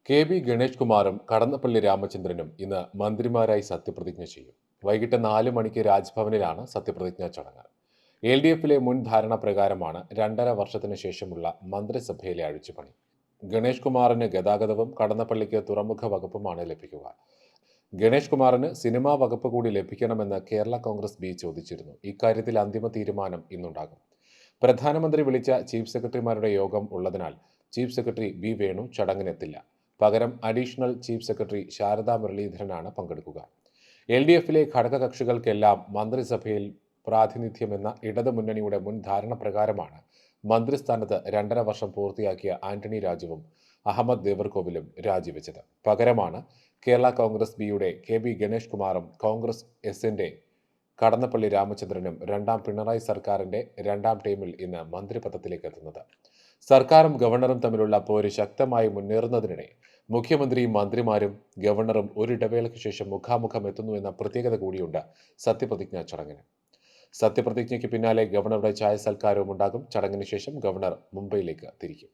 KB. Ganesh കുമാറും കടന്നപ്പള്ളി രാമചന്ദ്രനും ഇന്ന് മന്ത്രിമാരായി സത്യപ്രതിജ്ഞ ചെയ്യും. വൈകിട്ട് 4 മണിക്ക് രാജ്ഭവനിലാണ് സത്യപ്രതിജ്ഞാ ചടങ്ങ്. എൽ.ഡി.എഫിലെ മുൻ ധാരണ പ്രകാരമാണ് 2.5 വർഷത്തിന് ശേഷമുള്ള മന്ത്രിസഭയിലെ അഴിച്ചുപണി. ഗണേഷ് കുമാറിന് ഗതാഗതവും കടന്നപ്പള്ളിക്ക് തുറമുഖ വകുപ്പുമാണ് ലഭിക്കുക. ഗണേഷ് കുമാറിന് സിനിമാ വകുപ്പ് കൂടി ലഭിക്കണമെന്ന് കേരള കോൺഗ്രസ് ബി ചോദിച്ചിരുന്നു. ഇക്കാര്യത്തിൽ അന്തിമ തീരുമാനം ഇന്നുണ്ടാകും. പ്രധാനമന്ത്രി വിളിച്ച ചീഫ് സെക്രട്ടറിമാരുടെ യോഗം ഉള്ളതിനാൽ ചീഫ് സെക്രട്ടറി ബി വേണു ചടങ്ങിനെത്തില്ല. പകരം അഡീഷണൽ ചീഫ് സെക്രട്ടറി ശാരദാ മുരളീധരനാണ് പങ്കെടുക്കുക. എൽ.ഡി.എഫിലെ ഘടകകക്ഷികൾക്കെല്ലാം മന്ത്രിസഭയിൽ പ്രാതിനിധ്യമെന്ന ഇടതുമുന്നണിയുടെ മുൻ ധാരണ പ്രകാരമാണ് മന്ത്രിസ്ഥാനത്ത് 2.5 വർഷം പൂർത്തിയാക്കിയ ആന്റണി രാജുവും അഹമ്മദ് ദേവർകോവിലും രാജിവെച്ചത്. പകരമാണ് കേരള കോൺഗ്രസ് ബിയുടെ കെ.ബി. ഗണേഷ് കുമാറും കോൺഗ്രസ് എസിന്റെ കടന്നപ്പള്ളി രാമചന്ദ്രനും രണ്ടാം പിണറായി സർക്കാരിന്റെ രണ്ടാം ടീമിൽ ഇന്ന് മന്ത്രിപദത്തിലേക്ക് എത്തുന്നത്. സർക്കാരും ഗവർണറും തമ്മിലുള്ള പോര് ശക്തമായി മുന്നേറുന്നതിനിടെ മുഖ്യമന്ത്രിയും മന്ത്രിമാരും ഗവർണറും ഒരിടവേളയ്ക്ക് ശേഷം മുഖാമുഖം എത്തുന്നു എന്ന പ്രത്യേകത കൂടിയുണ്ട് സത്യപ്രതിജ്ഞാ ചടങ്ങിന്. സത്യപ്രതിജ്ഞയ്ക്ക് പിന്നാലെ ഗവർണറുടെ ചായ സൽക്കാരവും ഉണ്ടാകും. ചടങ്ങിന് ശേഷം ഗവർണർ മുംബൈയിലേക്ക് തിരിക്കും.